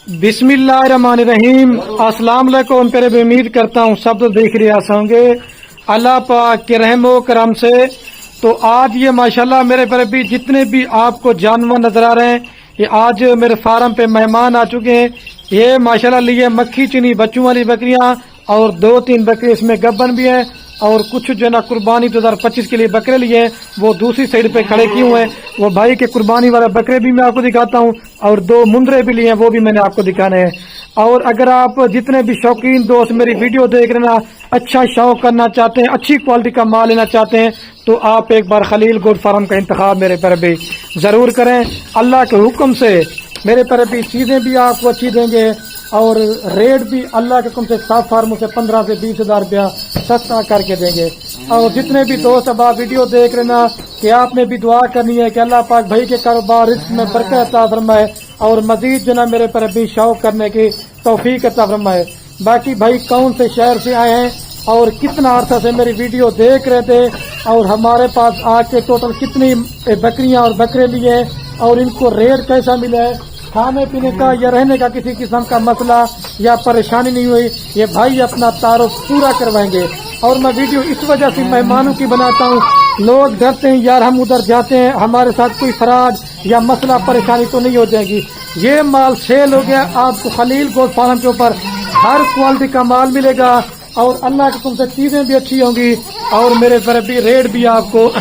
बिस्मिल्लाहिर्रहमानिर्रहीम। अस्सलाम वालेकुम। पेरे भी उम्मीद करता हूँ सब तो देख रहे होंगे अल्लाह पाक के रहमो करम से। तो आज ये माशाल्लाह मेरे पर भी जितने भी आपको जानवर नजर आ रहे हैं, ये आज मेरे फार्म पे मेहमान आ चुके हैं। ये माशाल्लाह लिए मक्खी चुनी बच्चों वाली बकरियां और 2-3 बकरी इसमें गब्बन भी हैं, और कुछ जो है ना कुर्बानी 2025 के लिए बकरे लिए हैं, वो दूसरी साइड पे खड़े किए हुए हैं। वो भाई के कुर्बानी वाले बकरे भी मैं आपको दिखाता हूँ, और 2 मुंदरे भी लिए हैं, वो भी मैंने आपको दिखाने हैं। और अगर आप जितने भी शौकीन दोस्त मेरी वीडियो देख रहे हैं, अच्छा शौक करना चाहते हैं, अच्छी क्वालिटी का माल लेना चाहते हैं, तो आप एक बार खलील गोट फार्म का इंतखाब मेरे पर भी जरूर करें। अल्लाह के हुक्म से मेरे पर भी चीजें भी आपको अच्छी देंगे, और रेट भी अल्लाह के हुक्म से साफ फार्मों से 15 से 20 हजार रुपया सस्ता करके देंगे। और जितने भी दोस्त अब आप वीडियो देख रहे ना, कि आपने भी दुआ करनी है कि अल्लाह पाक भाई के कारोबार रिस्क में बरकत अता फरमाए, और मजीद जो ना मेरे पर भी शौक करने की तौफीक अता फरमाए। बाकी भाई कौन से शहर से आए हैं और कितना अरसा से मेरी वीडियो देख रहे थे, और हमारे पास आके टोटल कितनी बकरियां और बकरे लिए, और इनको रेट कैसा मिला है, खाने पीने का या रहने का किसी किस्म का मसला या परेशानी नहीं हुई, ये भाई अपना तारुफ पूरा करवाएंगे। और मैं वीडियो इस वजह से मेहमानों की बनाता हूँ, लोग डरते हैं यार हम उधर जाते हैं हमारे साथ कोई फराड या मसला परेशानी तो नहीं हो जाएगी। ये माल सेल हो गया, आपको खलील गोट फार्म के ऊपर हर क्वालिटी का माल मिलेगा, और अल्लाह की तुमसे चीजें भी अच्छी होंगी, और मेरे पर भी रेट भी आपको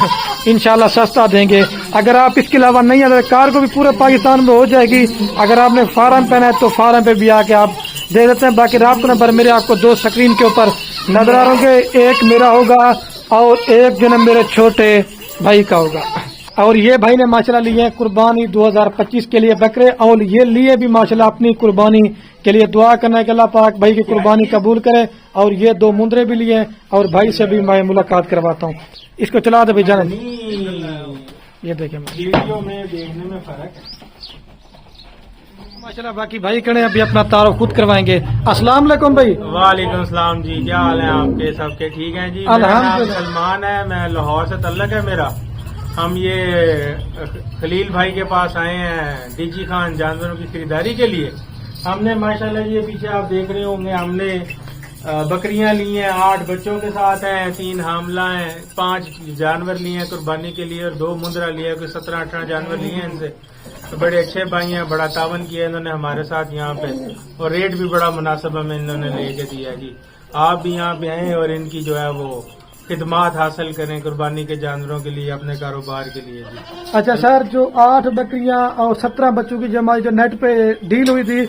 इंशाल्लाह सस्ता देंगे। अगर आप इसके अलावा नहीं आते, कार को भी पूरे पाकिस्तान में हो जाएगी। अगर आपने फार्म पहना है तो फार्म पे भी आके आप दे देते हैं। बाकी रात नंबर मेरे आपको 2 स्क्रीन के ऊपर नजर आ रहे होंगे, एक मेरा होगा और एक जो है मेरे छोटे भाई का होगा। और ये भाई ने माशाल्लाह लिए कुर्बानी 2025 के लिए बकरे, और ये लिए भी माशाल्लाह अपनी कुर्बानी के लिए दुआ करना है कि अल्लाह पाक भाई की कुर्बानी कबूल करे। और ये 2 मुंदरे भी लिए, और भाई से भी मैं मुलाकात करवाता हूँ। इसको चला दे भाई जान, ये देखें वीडियो में देखने में फर्क है माशाल्लाह। बाकी भाई कड़े अभी अपना तारुफ खुद करवाएंगे। अस्सलाम वालेकुम भाई। वालेकुम सलाम जी, क्या हाल है आपके? सबके ठीक हैं जी? मेरा नाम सलमान है, मैं लाहौर से तल्लक है मेरा। हम ये खलील भाई के पास आए हैं डीजी खान जानवरों की खरीदारी के लिए। हमने माशाल्लाह ये पीछे आप देख रहे होंगे, हमने बकरियां ली हैं, 8 बच्चों के साथ हैं, 3 हामला हैं, 5 जानवर लिए हैं कुर्बानी के लिए, और 2 मुंदरा लिए, कोई 17-18 जानवर लिए हैं इनसे। तो बड़े अच्छे भाई हैं, बड़ा तावन किया इन्होंने हमारे साथ यहाँ पे, और रेट भी बड़ा मुनासिब हमें इन्होंने लेके दिया जी। आप भी यहाँ पे आए और इनकी जो है वो खिदमात हासिल करें कुर्बानी के जानवरों के लिए, अपने कारोबार के लिए जी। अच्छा सर, जो 8 बकरियां और 17 बच्चों की जो हमारी जो नेट पे डील हुई थी,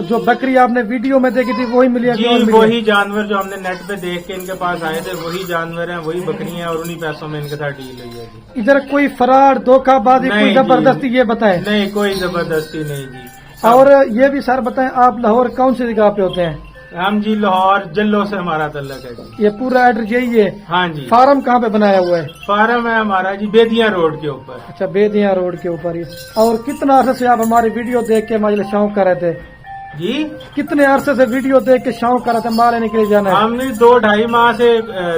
जो बकरी आपने वीडियो में देखी थी वही मिली है? जी वही जानवर जो हमने नेट पे देख के इनके पास आए थे, वही जानवर हैं, वही बकरियां हैं, और उन्हीं पैसों में इनके साथ डील हुई है जी। इधर कोई फराड धोखाबाजी कोई जबरदस्ती ये बताएं? नहीं, कोई जबरदस्ती नहीं जी। और ये भी सर बताएं, आप लाहौर कौन सी जगह पे होते हैं? हम जी लाहौर जल्लो से हमारा तल्लक है जी। ये पूरा एड्रेस यही है? हाँ जी। फार्म कहाँ पे बनाया हुआ है? फार्म है हमारा जी बेदिया रोड के ऊपर। अच्छा, बेदिया रोड के ऊपर ही। और कितना अरसे से आप हमारी वीडियो देख के माजल शौक कर रहे थे जी? कितने अरसे से वीडियो देख के शौक कर रहे थे माल लेने के लिए जाना है? हमने 2-2.5 माह से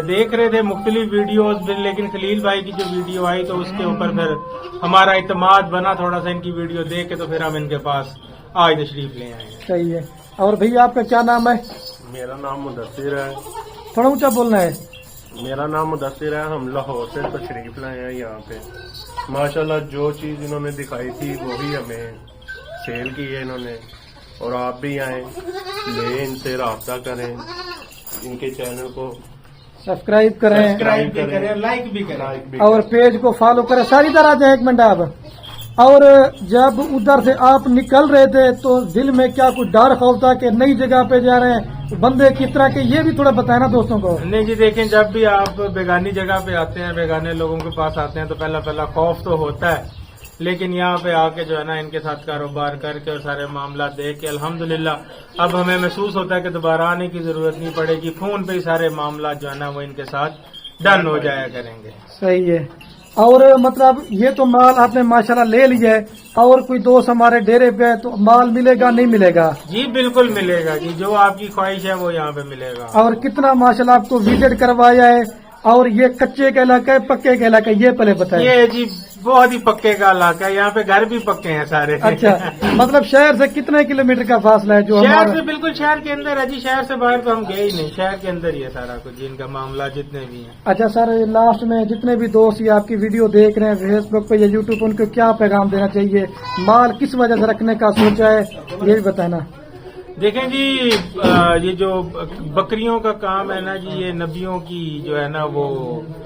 देख रहे थे मुख्तलिफ वीडियोस, लेकिन खलील भाई की जो वीडियो आई तो उसके ऊपर फिर हमारा इत्मीनान बना थोड़ा सा इनकी वीडियो देख के, तो फिर हम इनके पास आज तशरीफ ले आए। सही है। और भैया आपका क्या नाम है? मेरा नाम मुदस्सिर है। थोड़ा ऊंचा बोलना है। मेरा नाम मुदस्सिर है। हम लाहौर से तशरीफ लाए हैं यहाँ पे। माशाल्लाह जो चीज इन्होंने दिखाई थी वही हमें सेल की है इन्होंने, और आप भी आए ले इनसे राब्ता करें, इनके चैनल को सब्सक्राइब करें, लाइक भी करें, और पेज को फॉलो करें। सारी तरह जाए 1 मिनट आप। और जब उधर से आप निकल रहे थे तो दिल में क्या कुछ डर खौफ था कि नई जगह पे जा रहे हैं, बंदे किस तरह के, ये भी थोड़ा बताया ना दोस्तों को। नहीं जी, देखें जब भी आप बेगानी जगह पे आते हैं, बेगाने लोगों के पास आते हैं, तो पहला खौफ तो होता है, लेकिन यहाँ पे आके जो है ना इनके साथ कारोबार करके और सारे मामला देख के अल्हम्दुलिल्लाह अब हमें महसूस होता है कि दोबारा आने की जरूरत नहीं पड़ेगी। फोन पे ही सारे मामला जो है ना वो इनके साथ डन हो जाया करेंगे। सही है। और मतलब ये तो माल आपने माशाल्लाह ले लिया है, और कोई दोस्त हमारे डेरे पे है तो माल मिलेगा नहीं मिलेगा? जी बिल्कुल मिलेगा जी, जो आपकी ख्वाहिश है वो यहाँ पे मिलेगा। और कितना माशाल्लाह आपको विजिट करवाया है, और ये कच्चे का इलाका है पक्के का इलाका, ये पहले बताएं। ये जी बहुत ही पक्के का इलाका है, यहाँ पे घर भी पक्के हैं सारे। अच्छा, मतलब शहर से कितने किलोमीटर का फासला है जो शहर हमारा? से बिल्कुल शहर के अंदर है जी, शहर से बाहर तो हम गए ही नहीं, शहर के अंदर ही है सारा कुछ, जिनका मामला जितने भी हैं। अच्छा सर, लास्ट में जितने भी दोस्त ये आपकी वीडियो देख रहे हैं फेसबुक पे या यूट्यूब पे, उनको क्या पैगाम देना चाहिए? माल किस वजह से रखने का सोचा है, ये भी बताना। देखें जी, ये जो बकरियों का काम है ना जी, ये नबियों की जो है ना वो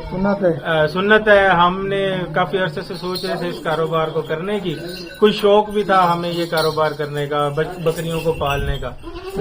सुन्नत है। सुन्नत है। हमने काफी अरसे से सोच रहे थे इस कारोबार को करने की, कुछ शौक भी था हमें ये कारोबार करने का, बकरियों को पालने का।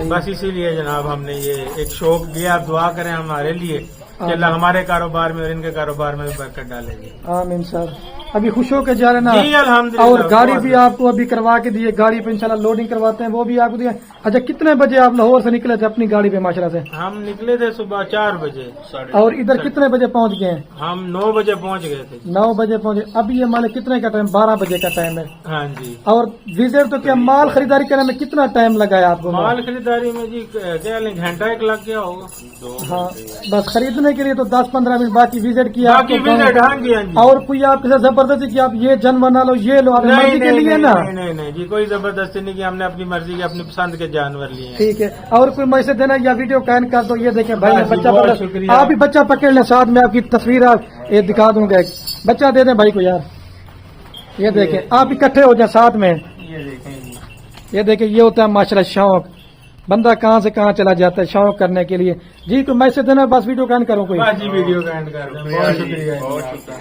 बस इसीलिए जनाब हमने ये एक शौक लिया। आप दुआ करें हमारे लिए कि अल्लाह हमारे कारोबार में और इनके कारोबार में भी बरकत डालेंगे। आमीन सर। अभी खुश हो के जा रहे ना? जी अल्हम्दुलिल्लाह। और गाड़ी भी आपको अभी करवा के दिए, गाड़ी पे इंशाल्लाह लोडिंग करवाते हैं, वो भी आपको दिया। अच्छा, कितने बजे आप लाहौर से निकले थे अपनी गाड़ी पे माशरा से? हम निकले थे सुबह 4 बजे। और इधर कितने बजे पहुंच गए हैं? हम 9 बजे पहुंच गए थे। 9 बजे पहुंचे। अभी ये मालिक कितने का टाइम? 12 बजे का टाइम है। हाँ जी। और विजिट तो क्या माल खरीदारी करने में कितना टाइम लगाया आपको? माल खरीदारी में जी क्या घंटा एक लग गया होगा। हाँ, बस खरीदने के लिए तो 10-15 मिनट, बाकी विजिट किया बाकी आपको विजिट। गाँव। हाँ जी, हाँ जी। और कोई आपके साथ जबरदस्ती की आप ये जन बना लो, ये लो, अपनी मर्जी के लिए ना? नहीं जी, कोई जबरदस्ती नहीं की, हमने अपनी मर्जी के अपनी पसंद के जानवर लिए हैं। ठीक है। और कोई मैसेज देना या वीडियो कैन कर दो। ये देखें भाई, हाँ जी, बच्चा बहुत पकड़, शुक्रिया। आप भी बच्चा पकड़ लें, साथ में आपकी तस्वीर ये दिखा दूंगा। एक बच्चा दे दें भाई को यार। ये देखें, आप इकट्ठे हो जाए साथ में। ये देखें जी, ये देखें, ये होता है माशाल्लाह शौक। बंदा कहाँ से कहाँ चला जाता है शौक करने के लिए। जी कोई मैसेज देना, बस वीडियो कैन करो कोई। बस जी वीडियो का एंड कर दो। बहुत शुक्रिया। बहुत शुक्रिया।